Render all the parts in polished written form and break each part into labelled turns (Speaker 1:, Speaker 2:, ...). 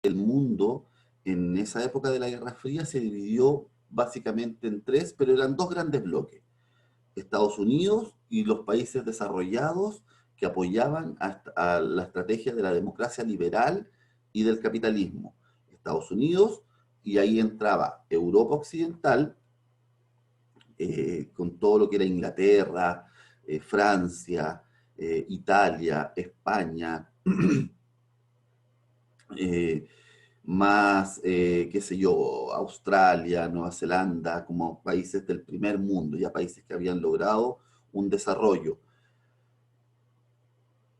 Speaker 1: el mundo en esa época de la Guerra Fría se dividió básicamente en tres, pero eran dos grandes bloques: Estados Unidos y los países desarrollados que apoyaban a la estrategia de la democracia liberal y del capitalismo. Estados Unidos, y ahí entraba Europa Occidental, con todo lo que era Inglaterra, Francia, Italia, España, eh, más, qué sé yo, Australia, Nueva Zelanda, como países del primer mundo, ya países que habían logrado un desarrollo.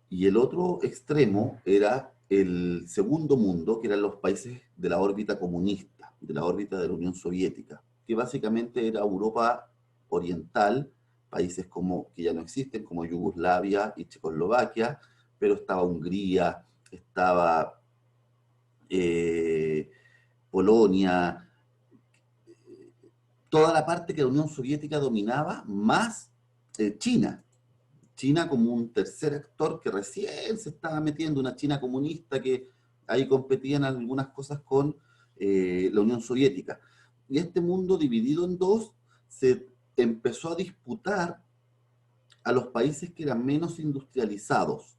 Speaker 1: Y el otro extremo era el segundo mundo, que eran los países de la órbita comunista, de la órbita de la Unión Soviética, que básicamente era Europa Oriental, países como, que ya no existen, como Yugoslavia y Checoslovaquia, pero estaba Hungría, estaba eh, Polonia, toda la parte que la Unión Soviética dominaba, más China. China como un tercer actor que recién se estaba metiendo, una China comunista que ahí competían algunas cosas con la Unión Soviética. Y este mundo dividido en dos se empezó a disputar a los países que eran menos industrializados.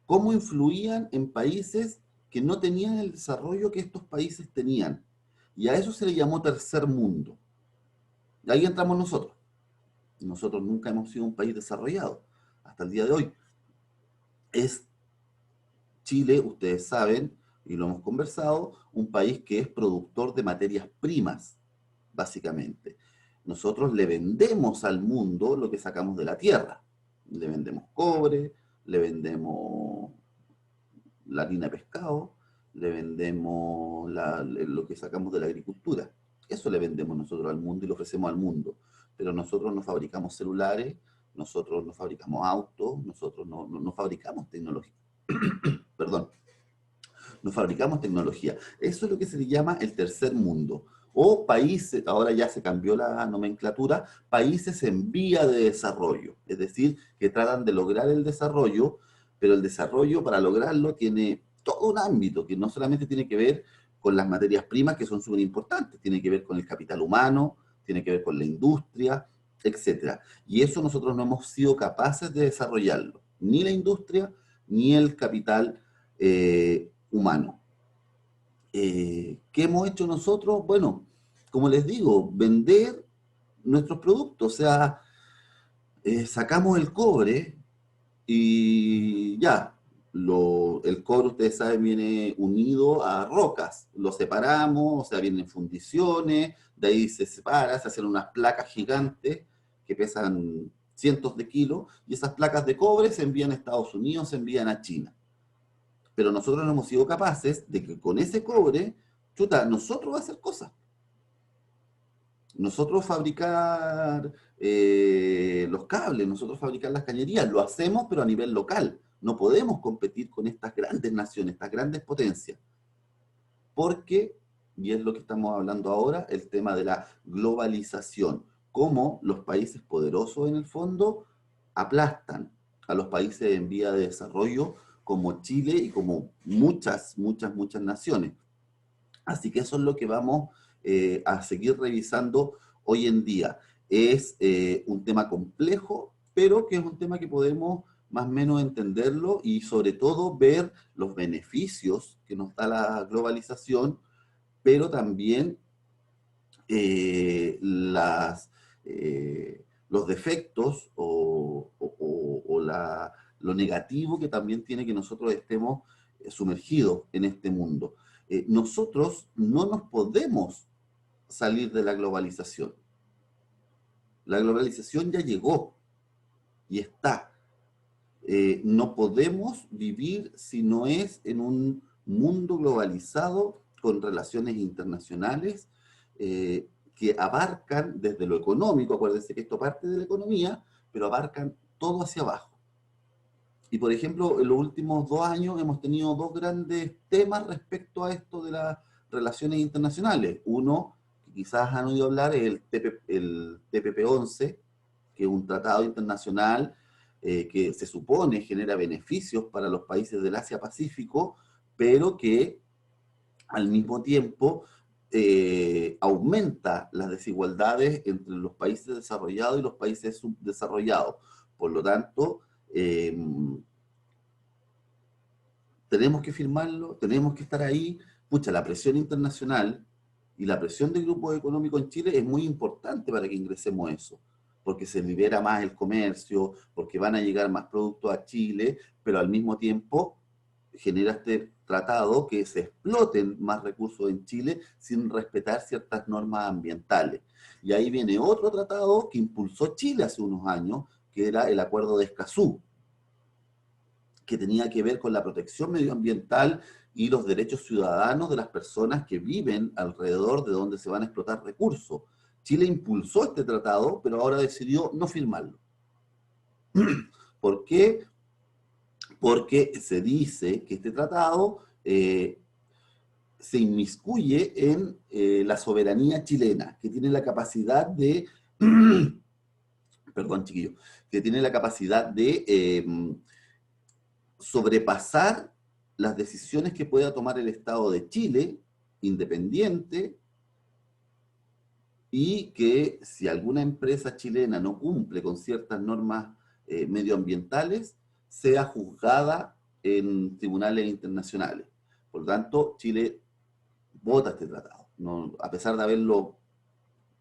Speaker 1: ¿Cómo influían en países que no tenían el desarrollo que estos países tenían? Y a eso se le llamó tercer mundo. Y ahí entramos nosotros. Nosotros nunca hemos sido un país desarrollado hasta el día de hoy. Es Chile, ustedes saben, y lo hemos conversado, un país que es productor de materias primas, básicamente. Nosotros le vendemos al mundo lo que sacamos de la tierra. Le vendemos cobre, le vendemos la harina de pescado, le vendemos lo que sacamos de la agricultura. Eso le vendemos nosotros al mundo y lo ofrecemos al mundo. Pero nosotros no fabricamos celulares, nosotros no fabricamos autos, nosotros no fabricamos tecnología. Perdón, no fabricamos tecnología. Eso es lo que se le llama el tercer mundo. O países, ahora ya se cambió la nomenclatura, países en vía de desarrollo. Es decir, que tratan de lograr el desarrollo, pero el desarrollo para lograrlo tiene todo un ámbito que no solamente tiene que ver con las materias primas, que son súper importantes, tiene que ver con el capital humano, tiene que ver con la industria, etcétera. Y eso nosotros no hemos sido capaces de desarrollarlo, ni la industria, ni el capital humano. ¿Qué hemos hecho nosotros? Bueno, como les digo, vender nuestros productos, o sea, sacamos el cobre y ya, el cobre, ustedes saben, viene unido a rocas, lo separamos, o sea, vienen fundiciones, de ahí se separa, se hacen unas placas gigantes que pesan cientos de kilos, y esas placas de cobre se envían a Estados Unidos, se envían a China. Pero nosotros no hemos sido capaces de que con ese cobre, chuta, nosotros hacer cosas. Nosotros fabricar los cables, nosotros fabricar las cañerías, lo hacemos pero a nivel local. No podemos competir con estas grandes naciones, estas grandes potencias, porque, y es lo que estamos hablando ahora, el tema de la globalización, cómo los países poderosos en el fondo aplastan a los países en vía de desarrollo como Chile y como muchas naciones. Así que eso es lo que vamos a seguir revisando hoy en día. Es un tema complejo, pero que es un tema que podemos más o menos entenderlo y sobre todo ver los beneficios que nos da la globalización, pero también los defectos o lo negativo que también tiene que nosotros estemos sumergidos en este mundo. Nosotros no nos podemos salir de la globalización. La globalización ya llegó y está. No podemos vivir si no es en un mundo globalizado con relaciones internacionales que abarcan desde lo económico, acuérdense que esto parte de la economía, pero abarcan todo hacia abajo. Y por ejemplo, en los últimos 2 años hemos tenido dos grandes temas respecto a esto de las relaciones internacionales. Uno, que quizás han oído hablar, es el TPP-11, que es un tratado internacional que se supone genera beneficios para los países del Asia-Pacífico, pero que al mismo tiempo aumenta las desigualdades entre los países desarrollados y los países subdesarrollados. Por lo tanto, tenemos que firmarlo, tenemos que estar ahí. Pucha, la presión internacional y la presión del grupo económico en Chile es muy importante para que ingresemos eso, porque se libera más el comercio, porque van a llegar más productos a Chile, pero al mismo tiempo genera este tratado que se exploten más recursos en Chile sin respetar ciertas normas ambientales. Y ahí viene otro tratado que impulsó Chile hace unos años, que era el Acuerdo de Escazú, que tenía que ver con la protección medioambiental y los derechos ciudadanos de las personas que viven alrededor de donde se van a explotar recursos. Chile impulsó este tratado, pero ahora decidió no firmarlo. ¿Por qué? Porque se dice que este tratado se inmiscuye en la soberanía chilena, que tiene la capacidad de, perdón chiquillo, que tiene la capacidad de sobrepasar las decisiones que pueda tomar el Estado de Chile, independiente, y que si alguna empresa chilena no cumple con ciertas normas medioambientales, sea juzgada en tribunales internacionales. Por lo tanto, Chile vota este tratado. No, a pesar de haberlo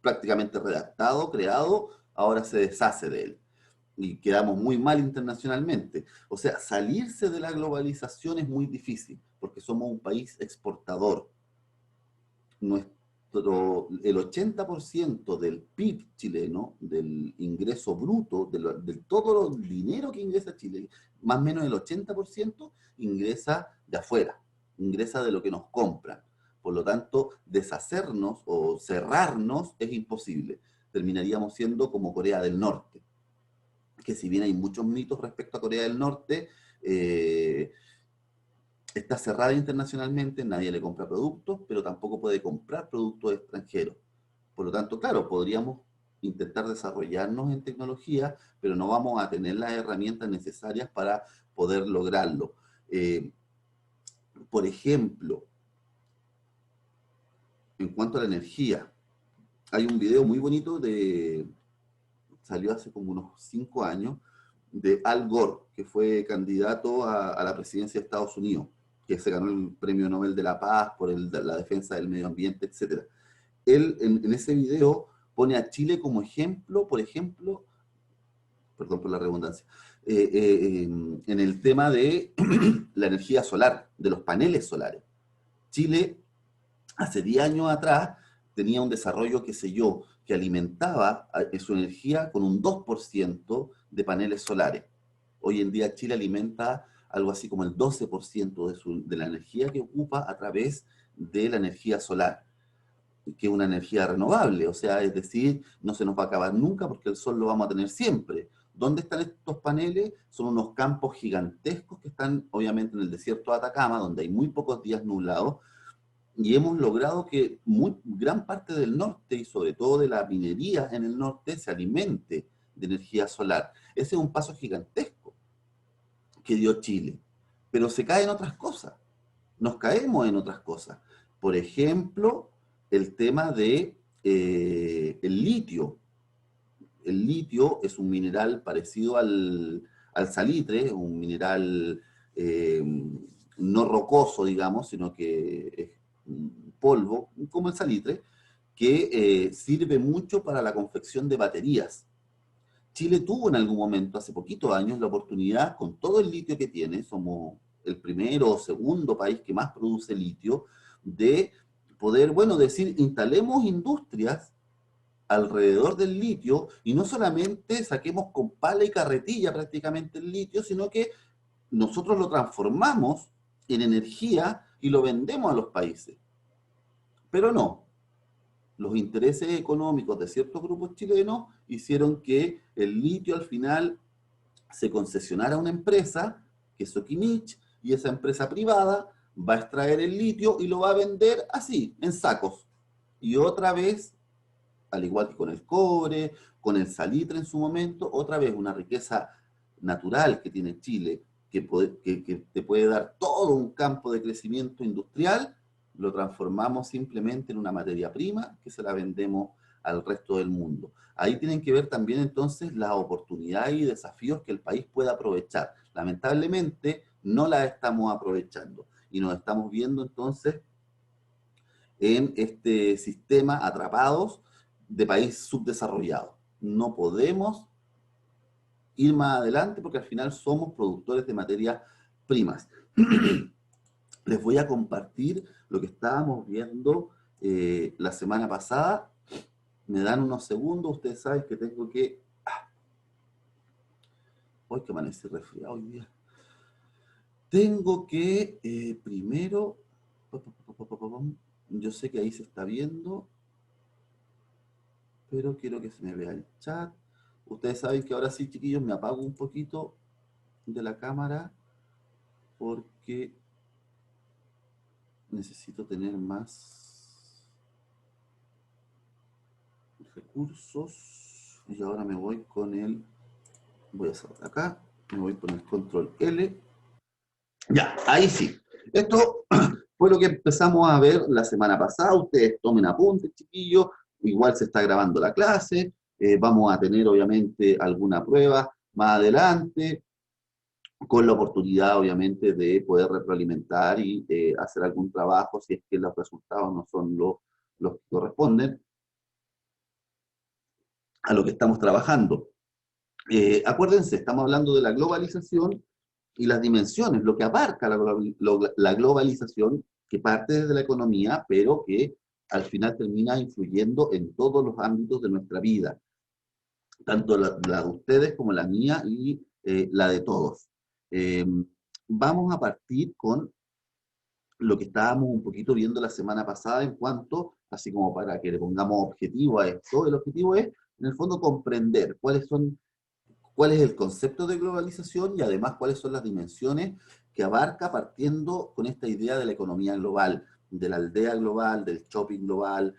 Speaker 1: prácticamente redactado, creado, ahora se deshace de él. Y quedamos muy mal internacionalmente. O sea, salirse de la globalización es muy difícil, porque somos un país exportador. El 80% del PIB chileno, del ingreso bruto, de todo el dinero que ingresa Chile, más o menos el 80% ingresa de afuera, ingresa de lo que nos compran. Por lo tanto, deshacernos o cerrarnos es imposible. Terminaríamos siendo como Corea del Norte, que si bien hay muchos mitos respecto a Corea del Norte, está cerrada internacionalmente, nadie le compra productos, pero tampoco puede comprar productos extranjeros. Por lo tanto, claro, podríamos intentar desarrollarnos en tecnología, pero no vamos a tener las herramientas necesarias para poder lograrlo. Por ejemplo, en cuanto a la energía, hay un video muy bonito salió hace como unos 5 años, de Al Gore, que fue candidato a la presidencia de Estados Unidos, que se ganó el Premio Nobel de la Paz por la defensa del medio ambiente, etc. Él en ese video pone a Chile como ejemplo, por ejemplo, perdón por la redundancia, en el tema de la energía solar, de los paneles solares. Chile, hace 10 años atrás, tenía un desarrollo, qué sé yo, que alimentaba su energía con un 2% de paneles solares. Hoy en día Chile alimenta algo así como el 12% de la energía que ocupa a través de la energía solar, que es una energía renovable, o sea, es decir, no se nos va a acabar nunca porque el sol lo vamos a tener siempre. ¿Dónde están estos paneles? Son unos campos gigantescos que están obviamente en el desierto de Atacama, donde hay muy pocos días nublados, y hemos logrado que gran parte del norte y sobre todo de la minería en el norte se alimente de energía solar. Ese es un paso gigantesco que dio Chile, pero se caen otras cosas, nos caemos en otras cosas. Por ejemplo, el tema de el litio. El litio es un mineral parecido al salitre, un mineral eh, no rocoso, digamos, sino que es polvo, como el salitre, que sirve mucho para la confección de baterías. Chile tuvo en algún momento, hace poquitos años, la oportunidad, con todo el litio que tiene, somos el primero o segundo país que más produce litio, de poder, bueno, decir, instalemos industrias alrededor del litio y no solamente saquemos con pala y carretilla prácticamente el litio, sino que nosotros lo transformamos en energía y lo vendemos a los países. Pero no, los intereses económicos de ciertos grupos chilenos hicieron que el litio al final se concesionara a una empresa, que es Soquimich, y esa empresa privada va a extraer el litio y lo va a vender así, en sacos. Y otra vez, al igual que con el cobre, con el salitre en su momento, otra vez una riqueza natural que tiene Chile, que te puede dar todo un campo de crecimiento industrial, lo transformamos simplemente en una materia prima que se la vendemos al resto del mundo. Ahí tienen que ver también entonces las oportunidades y desafíos que el país pueda aprovechar. Lamentablemente no las estamos aprovechando y nos estamos viendo entonces en este sistema atrapados de país subdesarrollado. No podemos ir más adelante porque al final somos productores de materias primas. Les voy a compartir lo que estábamos viendo la semana pasada. Me dan unos segundos, ustedes saben que tengo que... Hoy que amanecí resfriado hoy día. Tengo que primero... Yo sé que ahí se está viendo, pero quiero que se me vea el chat. Ustedes saben que ahora sí, chiquillos, me apago un poquito de la cámara porque necesito tener más recursos. Y ahora me voy con el... Voy a cerrar acá. Me voy con el control L. Ya, ahí sí. Esto fue lo que empezamos a ver la semana pasada. Ustedes tomen apuntes, chiquillos. Igual se está grabando la clase. Vamos a tener, obviamente, alguna prueba más adelante, con la oportunidad, obviamente, de poder retroalimentar y hacer algún trabajo si es que los resultados no son los que corresponden a lo que estamos trabajando. Acuérdense, estamos hablando de la globalización y las dimensiones, lo que abarca la globalización, que parte desde la economía, pero que al final termina influyendo en todos los ámbitos de nuestra vida, tanto la de ustedes como la mía y la de todos. Eh, Vamos a partir con lo que estábamos un poquito viendo la semana pasada en cuanto, así como para que le pongamos objetivo a esto, el objetivo es, en el fondo, comprender cuál es el concepto de globalización y además cuáles son las dimensiones que abarca partiendo con esta idea de la economía global, de la aldea global, del shopping global,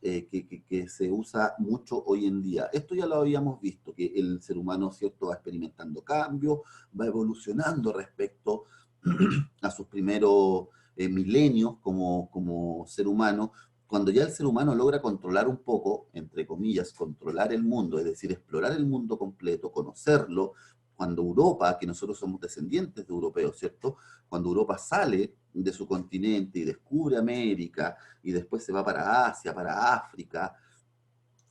Speaker 1: que se usa mucho hoy en día. Esto ya lo habíamos visto, que el ser humano, ¿cierto?, va experimentando cambios, va evolucionando respecto a sus primeros milenios como ser humano. Cuando ya el ser humano logra controlar un poco, entre comillas, controlar el mundo, es decir, explorar el mundo completo, conocerlo, cuando Europa, que nosotros somos descendientes de europeos, ¿cierto? Cuando Europa sale de su continente y descubre América y después se va para Asia, para África,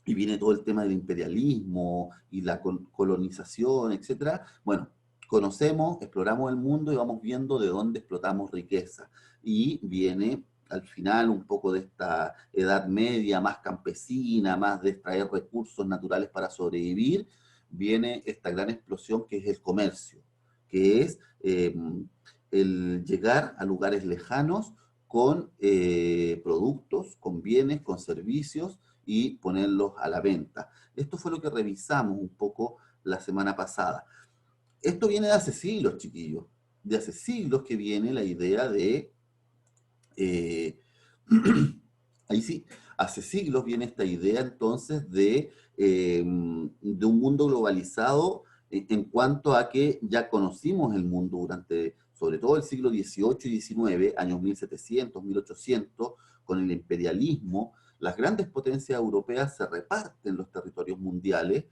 Speaker 1: y viene todo el tema del imperialismo y la colonización, etcétera. Bueno, conocemos, exploramos el mundo y vamos viendo de dónde explotamos riqueza. Y viene al final un poco de esta edad media más campesina, más de extraer recursos naturales para sobrevivir, viene esta gran explosión que es el comercio, que es el llegar a lugares lejanos con productos, con bienes, con servicios, y ponerlos a la venta. Esto fue lo que revisamos un poco la semana pasada. Esto viene de hace siglos, chiquillos. De hace siglos que viene la idea de... Eh, ahí sí, hace siglos viene esta idea entonces de un mundo globalizado en cuanto a que ya conocimos el mundo durante, sobre todo el siglo XVIII y XIX, años 1700, 1800, con el imperialismo. Las grandes potencias europeas se reparten los territorios mundiales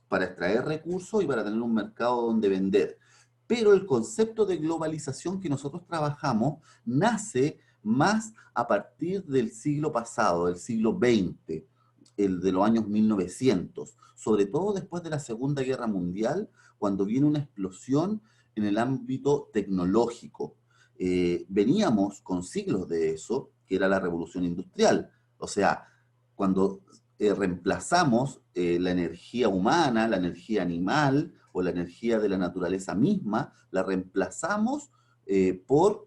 Speaker 1: para extraer recursos y para tener un mercado donde vender. Pero el concepto de globalización que nosotros trabajamos nace más a partir del siglo pasado, del siglo XX, el de los años 1900, sobre todo después de la Segunda Guerra Mundial, cuando viene una explosión en el ámbito tecnológico. Veníamos con siglos de eso, que era la revolución industrial. O sea, cuando reemplazamos la energía humana, la energía animal o la energía de la naturaleza misma, la reemplazamos por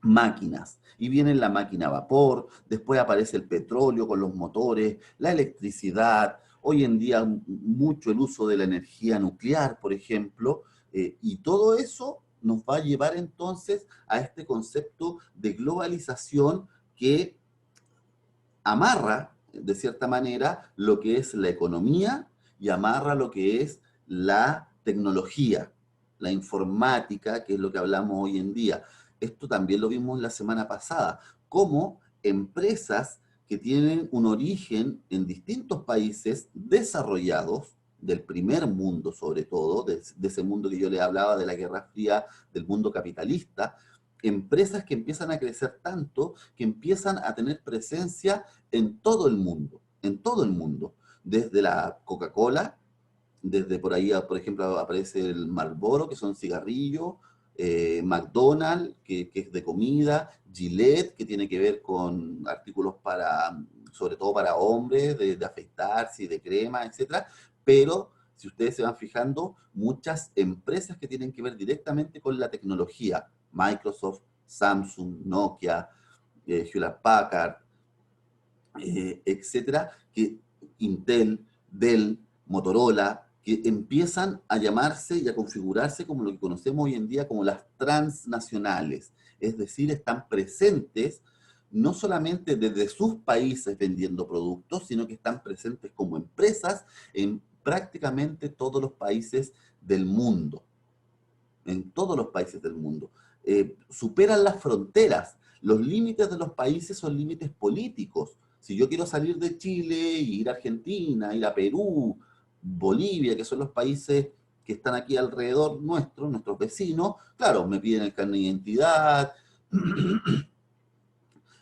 Speaker 1: máquinas. Y viene la máquina a vapor, después aparece el petróleo con los motores, la electricidad, hoy en día mucho el uso de la energía nuclear, por ejemplo, y todo eso nos va a llevar entonces a este concepto de globalización que amarra, de cierta manera, lo que es la economía y amarra lo que es la tecnología, la informática, que es lo que hablamos hoy en día. Esto también lo vimos la semana pasada. cómo empresas que tienen un origen en distintos países desarrollados, del primer mundo sobre todo, de ese mundo que yo le hablaba de la Guerra Fría, del mundo capitalista, empresas que empiezan a crecer tanto que empiezan a tener presencia en todo el mundo, desde la Coca-Cola, desde por ahí, por ejemplo, aparece el Marlboro, que son cigarrillos, McDonald's, que es de comida, Gillette, que tiene que ver con artículos para, sobre todo para hombres, de afeitarse y de crema, etcétera. Pero, si ustedes se van fijando, muchas empresas que tienen que ver directamente con la tecnología, Microsoft, Samsung, Nokia, Hewlett Packard, etcétera, que Intel, Dell, Motorola, que empiezan a llamarse y a configurarse como lo que conocemos hoy en día como las transnacionales. Es decir, están presentes no solamente desde sus países vendiendo productos, sino que están presentes como empresas en prácticamente todos los países del mundo. En todos los países del mundo. Superan las fronteras. Los límites de los países son límites políticos. Si yo quiero salir de Chile, ir a Argentina, ir a Perú, Bolivia, que son los países que están aquí alrededor nuestros vecinos, claro, me piden el carnet de identidad,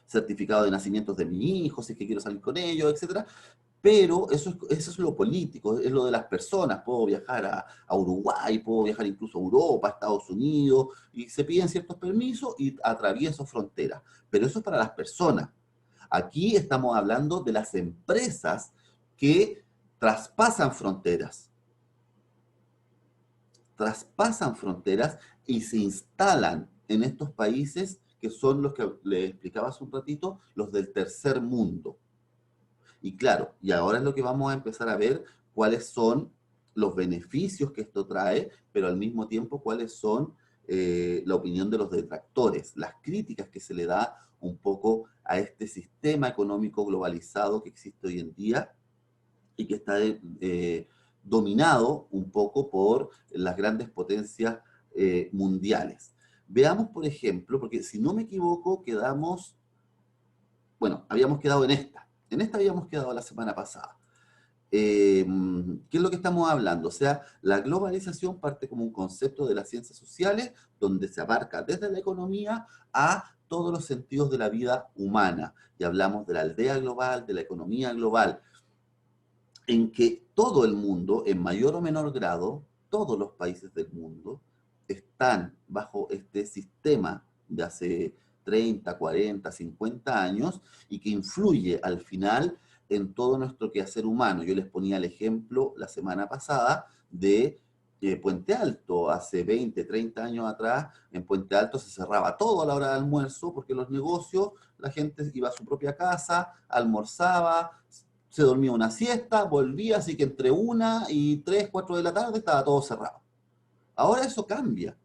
Speaker 1: certificado de nacimientos de mi hijo, si es que quiero salir con ellos, etcétera. Pero eso es lo político, es lo de las personas. Puedo viajar a Uruguay, puedo viajar incluso a Europa, a Estados Unidos, y se piden ciertos permisos y atravieso fronteras. Pero eso es para las personas. Aquí estamos hablando de las empresas que traspasan fronteras y se instalan en estos países que son los que les explicaba hace un ratito, los del tercer mundo. Y claro, y ahora es lo que vamos a empezar a ver cuáles son los beneficios que esto trae, pero al mismo tiempo cuáles son la opinión de los detractores, las críticas que se le da un poco a este sistema económico globalizado que existe hoy en día y que está dominado un poco por las grandes potencias mundiales. Veamos, por ejemplo, porque si no me equivoco, habíamos quedado en esta habíamos quedado la semana pasada. ¿Qué es lo que estamos hablando? O sea, la globalización parte como un concepto de las ciencias sociales donde se abarca desde la economía a todos los sentidos de la vida humana. Y hablamos de la aldea global, de la economía global, en que todo el mundo, en mayor o menor grado, todos los países del mundo, están bajo este sistema de hace 30, 40, 50 años y que influye al final en todo nuestro quehacer humano. Yo les ponía el ejemplo la semana pasada de Puente Alto. Hace 20, 30 años atrás, en Puente Alto se cerraba todo a la hora de almuerzo porque los negocios, la gente iba a su propia casa, almorzaba, se dormía una siesta, volvía, así que entre 1 y 3, 4 de la tarde estaba todo cerrado. Ahora eso cambia.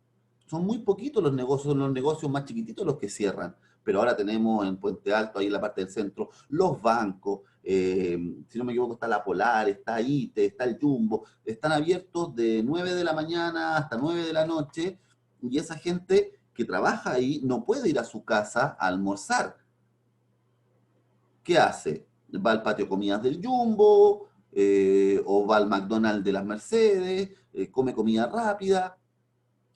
Speaker 1: Son muy poquitos son los negocios más chiquititos los que cierran. Pero ahora tenemos en Puente Alto, ahí en la parte del centro, los bancos, si no me equivoco está la Polar, está ITE, está el Jumbo, están abiertos de 9 de la mañana hasta 9 de la noche, y esa gente que trabaja ahí no puede ir a su casa a almorzar. ¿Qué hace? Va al patio de comidas del Jumbo, o va al McDonald's de las Mercedes, come comida rápida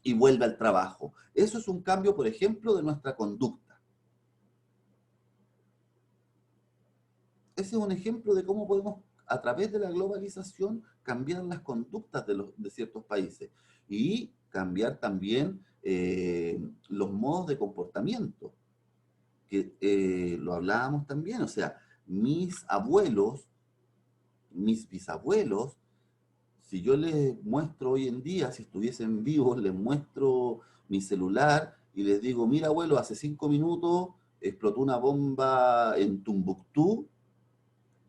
Speaker 1: y vuelve al trabajo. Eso es un cambio, por ejemplo, de nuestra conducta. Ese es un ejemplo de cómo podemos, a través de la globalización, cambiar las conductas de ciertos países y cambiar también los modos de comportamiento, que lo hablábamos también. O sea, mis abuelos, mis bisabuelos, si yo les muestro hoy en día, si estuviesen vivos, les muestro mi celular y les digo, mira abuelo, hace 5 minutos explotó una bomba en Tumbuctú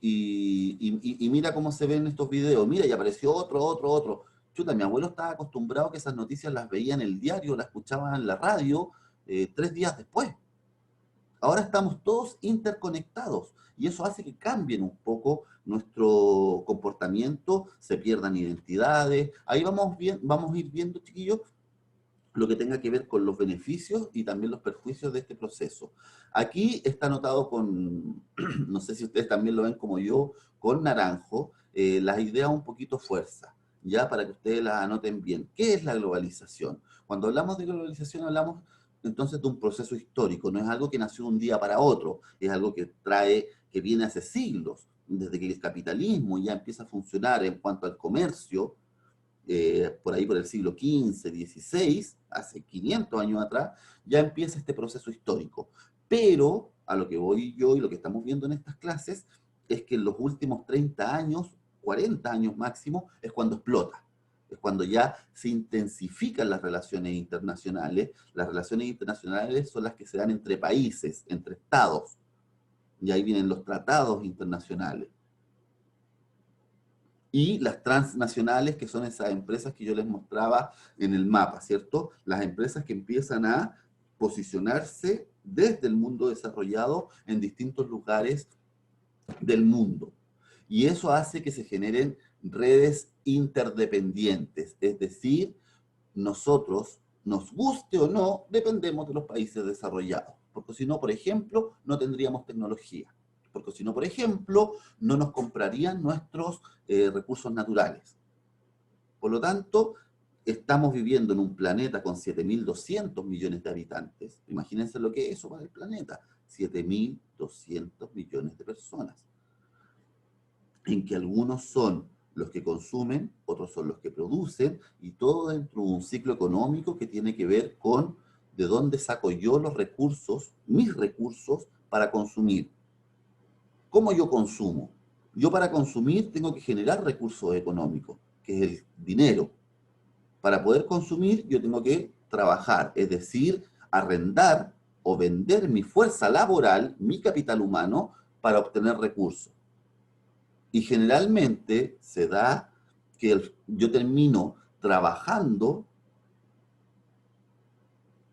Speaker 1: y mira cómo se ven estos videos, mira, y apareció otro. Chuta, mi abuelo estaba acostumbrado a que esas noticias las veía en el diario, las escuchaba en la radio 3 días después. Ahora estamos todos interconectados y eso hace que cambien un poco nuestro comportamiento, se pierdan identidades. Ahí vamos a ir viendo, chiquillos, lo que tenga que ver con los beneficios y también los perjuicios de este proceso. Aquí está anotado con, no sé si ustedes también lo ven como yo, con naranjo, las ideas un poquito fuerza, ya para que ustedes las anoten bien. ¿Qué es la globalización? Cuando hablamos de globalización hablamos entonces de un proceso histórico, no es algo que nació de un día para otro, es algo que trae, que viene hace siglos, desde que el capitalismo ya empieza a funcionar en cuanto al comercio, por ahí por el siglo XV, XVI, hace 500 años atrás, ya empieza este proceso histórico. Pero a lo que voy yo y lo que estamos viendo en estas clases es que en los últimos 30 años, 40 años máximo, es cuando explota. Es cuando ya se intensifican las relaciones internacionales. Las relaciones internacionales son las que se dan entre países, entre estados. Y ahí vienen los tratados internacionales. Y las transnacionales, que son esas empresas que yo les mostraba en el mapa, ¿cierto? Las empresas que empiezan a posicionarse desde el mundo desarrollado en distintos lugares del mundo. Y eso hace que se generen redes interdependientes, es decir, nosotros, nos guste o no, dependemos de los países desarrollados, porque si no, por ejemplo, no tendríamos tecnología, porque si no, por ejemplo, no nos comprarían nuestros recursos naturales. Por lo tanto, estamos viviendo en un planeta con 7.200 millones de habitantes. Imagínense lo que es eso para el planeta. 7.200 millones de personas. En que algunos son los que consumen, otros son los que producen, y todo dentro de un ciclo económico que tiene que ver con de dónde saco yo los recursos, mis recursos, para consumir. ¿Cómo yo consumo? Yo para consumir tengo que generar recursos económicos, que es el dinero. Para poder consumir yo tengo que trabajar, es decir, arrendar o vender mi fuerza laboral, mi capital humano, para obtener recursos. Y generalmente se da que yo termino trabajando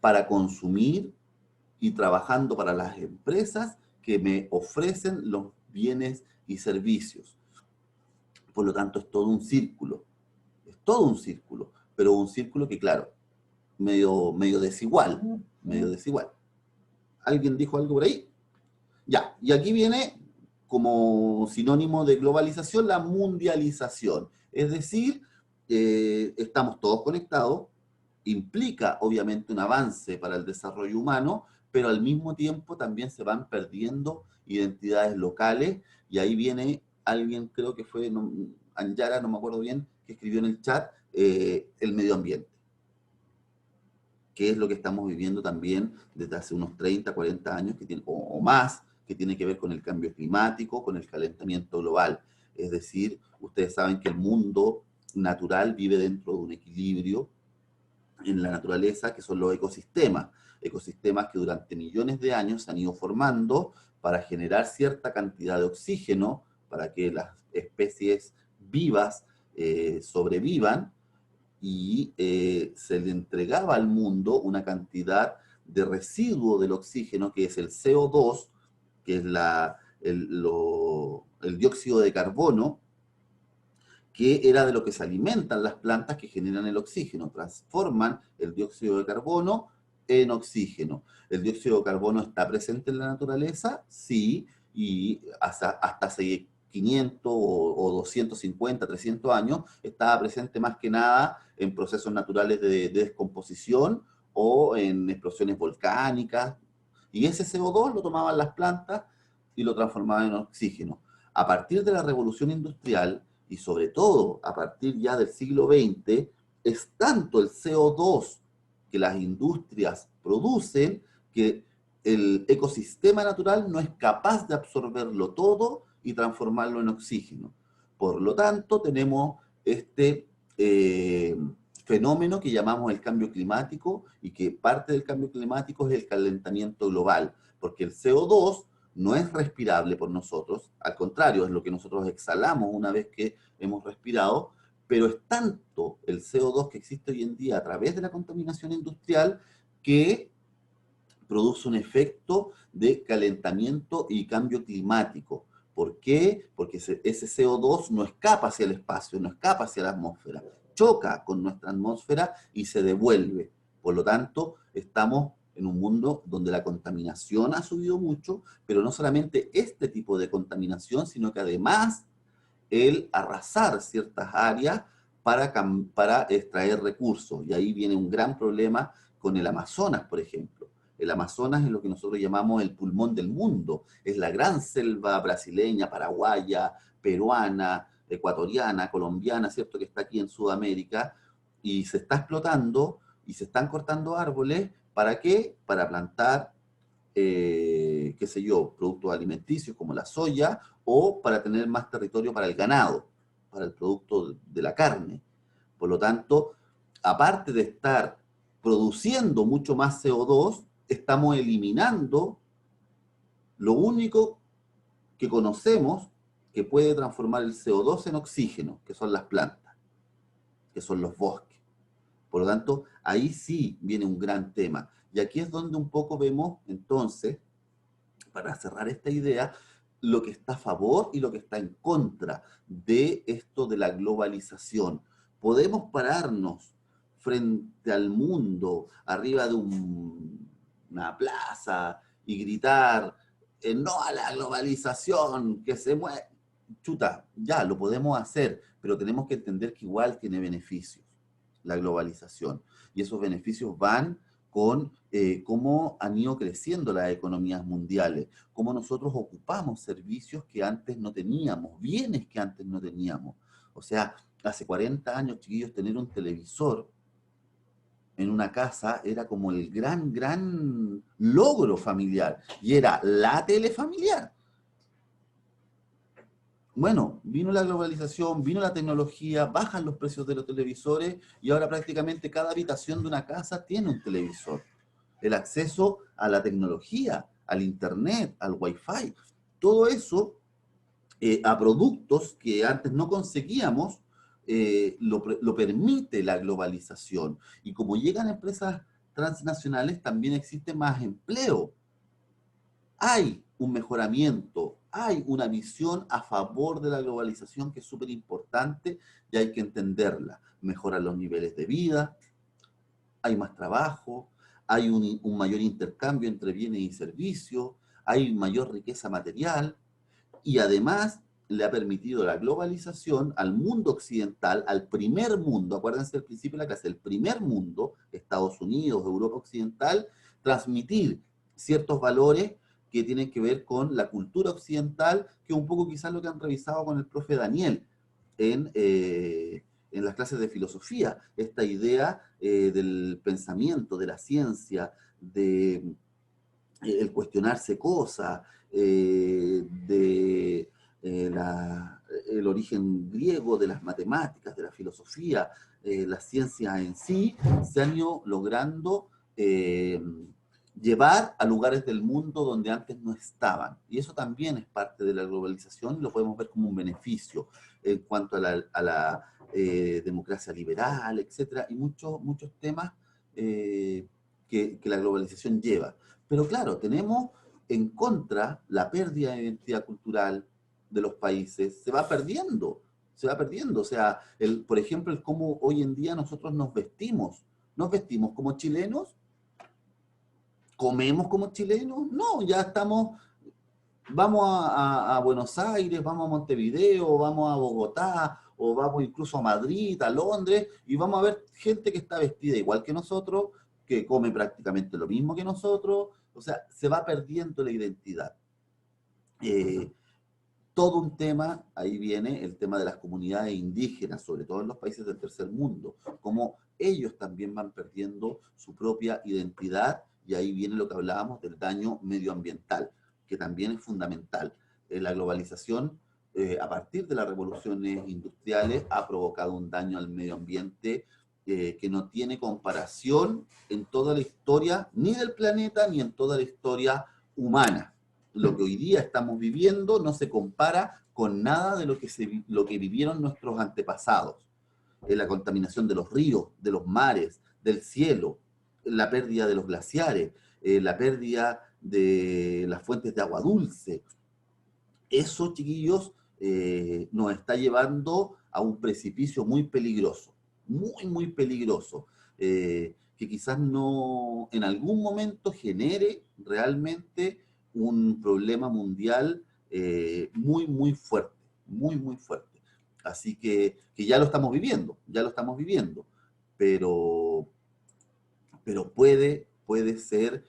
Speaker 1: para consumir y trabajando para las empresas que me ofrecen los bienes y servicios. Por lo tanto, es todo un círculo. Es todo un círculo, pero un círculo que, claro, medio desigual, medio desigual. ¿Alguien dijo algo por ahí? Ya, y aquí viene como sinónimo de globalización la mundialización. Es decir, estamos todos conectados, implica obviamente un avance para el desarrollo humano, pero al mismo tiempo también se van perdiendo identidades locales, y ahí viene alguien, creo que fue Anjara, no me acuerdo bien, que escribió en el chat, el medio ambiente, que es lo que estamos viviendo también desde hace unos 30, 40 años, que tiene, o más, que tiene que ver con el cambio climático, con el calentamiento global. Es decir, ustedes saben que el mundo natural vive dentro de un equilibrio en la naturaleza, que son los ecosistemas. Ecosistemas que durante millones de años se han ido formando para generar cierta cantidad de oxígeno, para que las especies vivas sobrevivan, y se le entregaba al mundo una cantidad de residuo del oxígeno, que es el CO2, que es el dióxido de carbono, que era de lo que se alimentan las plantas que generan el oxígeno, transforman el dióxido de carbono en oxígeno. ¿El dióxido de carbono está presente en la naturaleza? Sí, y hasta hace 500 o 250, 300 años estaba presente más que nada en procesos naturales de descomposición o en explosiones volcánicas, y ese CO2 lo tomaban las plantas y lo transformaban en oxígeno. A partir de la revolución industrial, y sobre todo a partir ya del siglo XX, es tanto el CO2 que las industrias producen que el ecosistema natural no es capaz de absorberlo todo y transformarlo en oxígeno. Por lo tanto, tenemos este fenómeno que llamamos el cambio climático, y que parte del cambio climático es el calentamiento global, porque el CO2 no es respirable por nosotros, al contrario, es lo que nosotros exhalamos una vez que hemos respirado, pero es tanto el CO2 que existe hoy en día a través de la contaminación industrial que produce un efecto de calentamiento y cambio climático. ¿Por qué? Porque ese CO2 no escapa hacia el espacio, no escapa hacia la atmósfera, choca con nuestra atmósfera y se devuelve. Por lo tanto, estamos en un mundo donde la contaminación ha subido mucho, pero no solamente este tipo de contaminación, sino que además el arrasar ciertas áreas para extraer recursos. Y ahí viene un gran problema con el Amazonas, por ejemplo. El Amazonas es lo que nosotros llamamos el pulmón del mundo. Es la gran selva brasileña, paraguaya, peruana, ecuatoriana, colombiana, ¿cierto? Que está aquí en Sudamérica y se está explotando y se están cortando árboles. ¿Para qué? Para plantar qué sé yo, productos alimenticios como la soya, o para tener más territorio para el ganado, para el producto de la carne. Por lo tanto, aparte de estar produciendo mucho más CO2, estamos eliminando lo único que conocemos que puede transformar el CO2 en oxígeno, que son las plantas, que son los bosques. Por lo tanto, ahí sí viene un gran tema. Y aquí es donde un poco vemos, entonces, para cerrar esta idea, lo que está a favor y lo que está en contra de esto de la globalización. Podemos pararnos frente al mundo, arriba de una plaza, y gritar, no a la globalización, que se mueve. Chuta, ya, lo podemos hacer, pero tenemos que entender que igual tiene beneficios la globalización. Y esos beneficios van con cómo han ido creciendo las economías mundiales, cómo nosotros ocupamos servicios que antes no teníamos, bienes que antes no teníamos. O sea, hace 40 años, chiquillos, tener un televisor en una casa era como el gran logro familiar, y era la tele familiar. Bueno, vino la globalización, vino la tecnología, bajan los precios de los televisores y ahora prácticamente cada habitación de una casa tiene un televisor. El acceso a la tecnología, al internet, al wifi, todo eso a productos que antes no conseguíamos, lo permite la globalización. Y como llegan empresas transnacionales, también existe más empleo. Hay un mejoramiento, hay una visión a favor de la globalización que es súper importante y hay que entenderla. Mejoran los niveles de vida, hay más trabajo, hay un mayor intercambio entre bienes y servicios, hay mayor riqueza material y además le ha permitido la globalización al mundo occidental, al primer mundo, acuérdense del principio de la clase, el primer mundo, Estados Unidos, Europa Occidental, transmitir ciertos valores que tienen que ver con la cultura occidental, que es un poco quizás lo que han revisado con el profe Daniel en las clases de filosofía, esta idea del pensamiento, de la ciencia, de el cuestionarse cosas, de el origen griego de las matemáticas, de la filosofía, las ciencias en sí, se han ido logrando llevar a lugares del mundo donde antes no estaban. Y eso también es parte de la globalización y lo podemos ver como un beneficio en cuanto a la democracia liberal, etcétera, y muchos temas que la globalización lleva. Pero claro, tenemos en contra la pérdida de identidad cultural de los países, se va perdiendo. O sea, por ejemplo, el cómo hoy en día nosotros nos vestimos como chilenos, comemos como chilenos, no, ya estamos, vamos a Buenos Aires, vamos a Montevideo, vamos a Bogotá, o vamos incluso a Madrid, a Londres, y vamos a ver gente que está vestida igual que nosotros, que come prácticamente lo mismo que nosotros, o sea, se va perdiendo la identidad. Eh, Todo un tema, ahí viene el tema de las comunidades indígenas, sobre todo en los países del tercer mundo, como ellos también van perdiendo su propia identidad, y ahí viene lo que hablábamos del daño medioambiental, que también es fundamental. La globalización, a partir de las revoluciones industriales, ha provocado un daño al medio ambiente que no tiene comparación en toda la historia, ni del planeta, ni en toda la historia humana. Lo que hoy día estamos viviendo no se compara con nada de lo que vivieron nuestros antepasados. La contaminación de los ríos, de los mares, del cielo, la pérdida de los glaciares, la pérdida de las fuentes de agua dulce. Eso, chiquillos, nos está llevando a un precipicio muy peligroso, muy peligroso. que quizás no, en algún momento genere realmente un problema mundial muy, muy fuerte, muy, muy fuerte. Así que ya lo estamos viviendo, ya lo estamos viviendo, pero, pero puede ser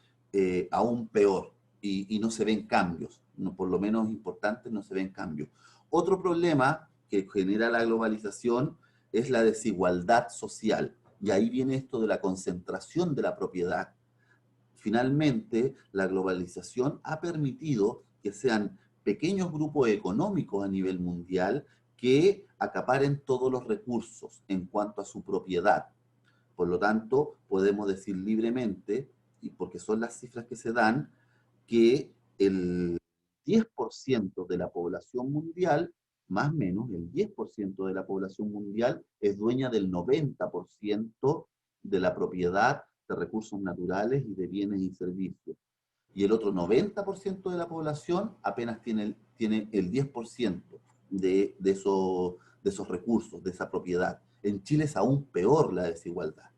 Speaker 1: aún peor y no se ven cambios, no, por lo menos importantes no se ven cambios. Otro problema que genera la globalización es la desigualdad social, y ahí viene esto de la concentración de la propiedad. Finalmente, la globalización ha permitido que sean pequeños grupos económicos a nivel mundial que acaparen todos los recursos en cuanto a su propiedad. Por lo tanto, podemos decir libremente, y porque son las cifras que se dan, que el 10% de la población mundial, más o menos el 10% de la población mundial, es dueña del 90% de la propiedad de recursos naturales y de bienes y servicios. Y el otro 90% de la población apenas tiene el 10% de esos recursos, de esa propiedad. En Chile es aún peor la desigualdad.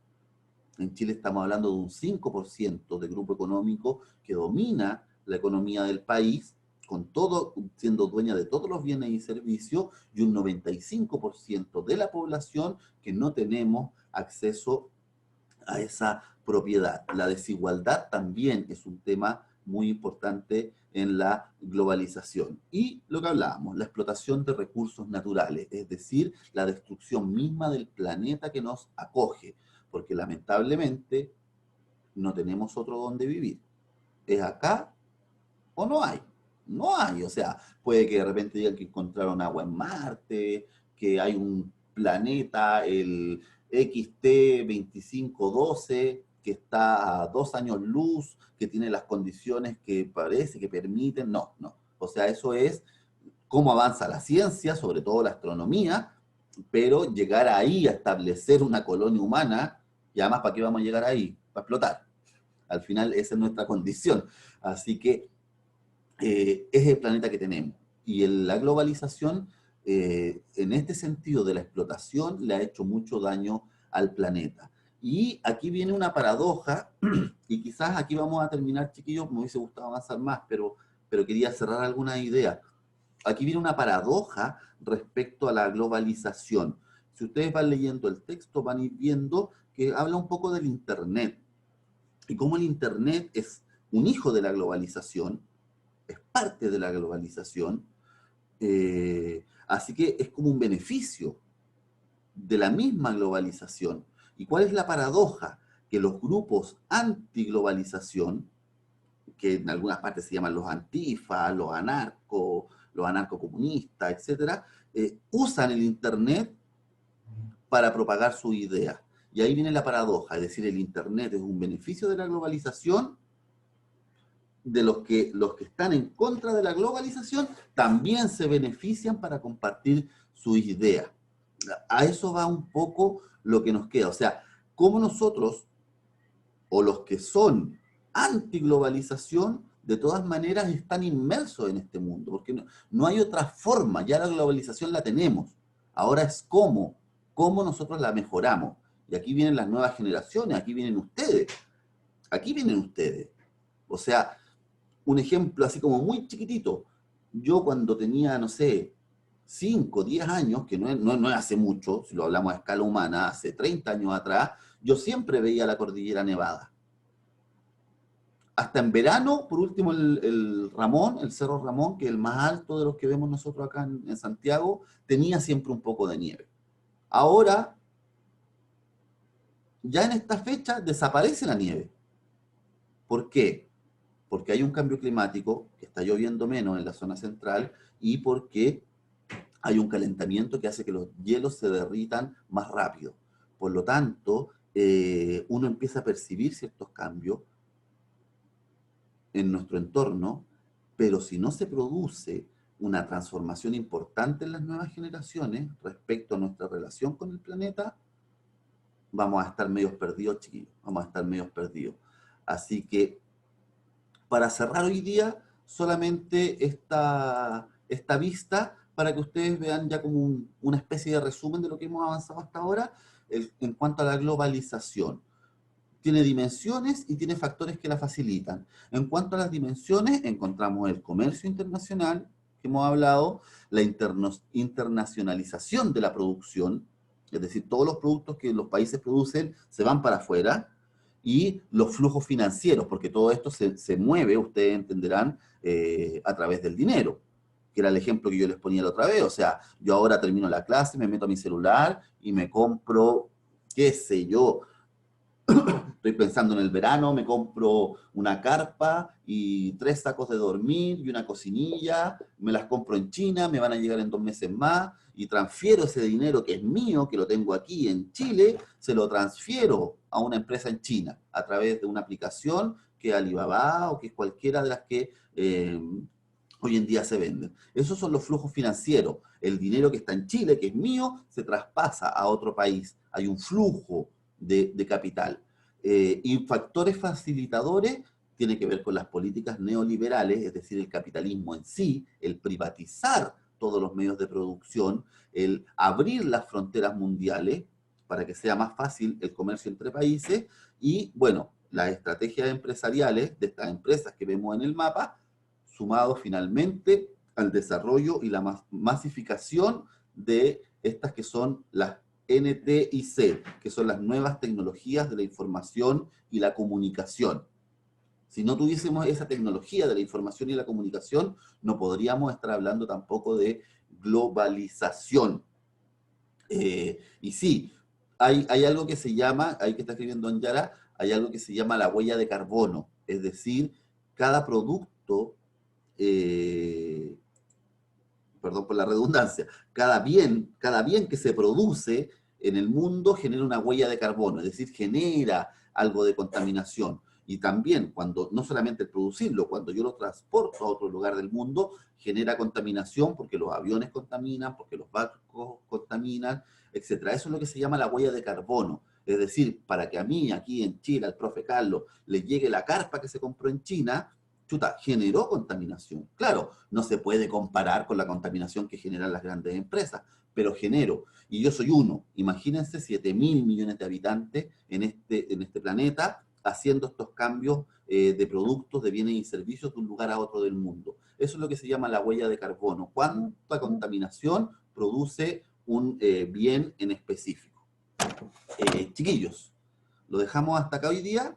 Speaker 1: En Chile estamos hablando de un 5% de grupo económico que domina la economía del país, con todo, siendo dueña de todos los bienes y servicios, y un 95% de la población que no tenemos acceso a esa propiedad. La desigualdad también es un tema muy importante en la globalización. Y lo que hablábamos, la explotación de recursos naturales, es decir, la destrucción misma del planeta que nos acoge, porque lamentablemente no tenemos otro donde vivir. ¿Es acá o no hay? No hay, o sea, puede que de repente digan que encontraron agua en Marte, que hay un planeta, el XT 2512, que está a 2 años luz, que tiene las condiciones que parece que permiten. No, no. O sea, eso es cómo avanza la ciencia, sobre todo la astronomía, pero llegar ahí a establecer una colonia humana, y además, ¿para qué vamos a llegar ahí? Para explotar. Al final, esa es nuestra condición. Así que es el planeta que tenemos. Y la globalización, en este sentido de la explotación, le ha hecho mucho daño al planeta. Y aquí viene una paradoja, y quizás aquí vamos a terminar, chiquillos, me hubiese gustado avanzar más, pero quería cerrar alguna idea. Aquí viene una paradoja respecto a la globalización. Si ustedes van leyendo el texto, van a ir viendo que habla un poco del Internet, y cómo el Internet es un hijo de la globalización, es parte de la globalización, así que es como un beneficio de la misma globalización. ¿Y cuál es la paradoja? Que los grupos antiglobalización, que en algunas partes se llaman los antifa, los anarcocomunistas, etcétera, usan el Internet para propagar su idea. Y ahí viene la paradoja, es decir, el Internet es un beneficio de la globalización, de los que están en contra de la globalización también se benefician para compartir sus ideas. A eso va un poco lo que nos queda. O sea, cómo nosotros, o los que son antiglobalización, de todas maneras están inmersos en este mundo, porque no hay otra forma, ya la globalización la tenemos. Ahora es cómo nosotros la mejoramos. Y aquí vienen las nuevas generaciones, aquí vienen ustedes. O sea, un ejemplo así como muy chiquitito. Yo cuando tenía, no sé, 5, 10 años, que no es hace mucho, si lo hablamos a escala humana, hace 30 años atrás, yo siempre veía la cordillera nevada. Hasta en verano, por último, el Ramón, el Cerro Ramón, que es el más alto de los que vemos nosotros acá en Santiago, tenía siempre un poco de nieve. Ahora, ya en esta fecha, desaparece la nieve. ¿Por qué? Porque hay un cambio climático, que está lloviendo menos en la zona central, y porque hay un calentamiento que hace que los hielos se derritan más rápido. Por lo tanto, uno empieza a percibir ciertos cambios en nuestro entorno, pero si no se produce una transformación importante en las nuevas generaciones respecto a nuestra relación con el planeta, vamos a estar medios perdidos, chiquillos, vamos a estar medios perdidos. Así que, para cerrar hoy día, solamente esta vista para que ustedes vean ya como una especie de resumen de lo que hemos avanzado hasta ahora en cuanto a la globalización. tiene dimensiones y tiene factores que la facilitan. En cuanto a las dimensiones, encontramos el comercio internacional, que hemos hablado, la internacionalización de la producción, es decir, todos los productos que los países producen se van para afuera, y los flujos financieros, porque todo esto se mueve, ustedes entenderán, a través del dinero, que era el ejemplo que yo les ponía la otra vez. O sea, yo ahora termino la clase, me meto a mi celular y me compro, qué sé yo, estoy pensando en el verano, me compro una carpa y 3 sacos de dormir y una cocinilla, me las compro en China, me van a llegar en 2 meses más, y transfiero ese dinero que es mío, que lo tengo aquí en Chile, se lo transfiero a una empresa en China a través de una aplicación que es Alibaba o que es cualquiera de las que hoy en día se venden. Esos son los flujos financieros. El dinero que está en Chile, que es mío, se traspasa a otro país. Hay un flujo de capital. Y factores facilitadores tiene que ver con las políticas neoliberales, es decir, el capitalismo en sí, el privatizar todos los medios de producción, el abrir las fronteras mundiales para que sea más fácil el comercio entre países, y bueno, las estrategias empresariales de estas empresas que vemos en el mapa, sumado finalmente al desarrollo y la masificación de estas que son las NTIC, que son las nuevas tecnologías de la información y la comunicación. Si no tuviésemos esa tecnología de la información y la comunicación, no podríamos estar hablando tampoco de globalización. Y sí, hay algo que se llama, ahí que está escribiendo Anjara, hay algo que se llama la huella de carbono, es decir, cada producto, eh, perdón por la redundancia, cada bien que se produce en el mundo genera una huella de carbono, es decir, genera algo de contaminación. Y también, cuando no solamente el producirlo, cuando yo lo transporto a otro lugar del mundo, genera contaminación porque los aviones contaminan, porque los barcos contaminan, etcétera. Eso es lo que se llama la huella de carbono. Es decir, para que a mí, aquí en Chile, al profe Carlos, le llegue la carpa que se compró en China, chuta, generó contaminación. Claro, no se puede comparar con la contaminación que generan las grandes empresas, pero genero. Y yo soy uno. Imagínense 7.000 millones de habitantes en este planeta haciendo estos cambios de productos, de bienes y servicios de un lugar a otro del mundo. Eso es lo que se llama la huella de carbono. ¿Cuánta contaminación produce un bien en específico? Chiquillos, lo dejamos hasta acá hoy día.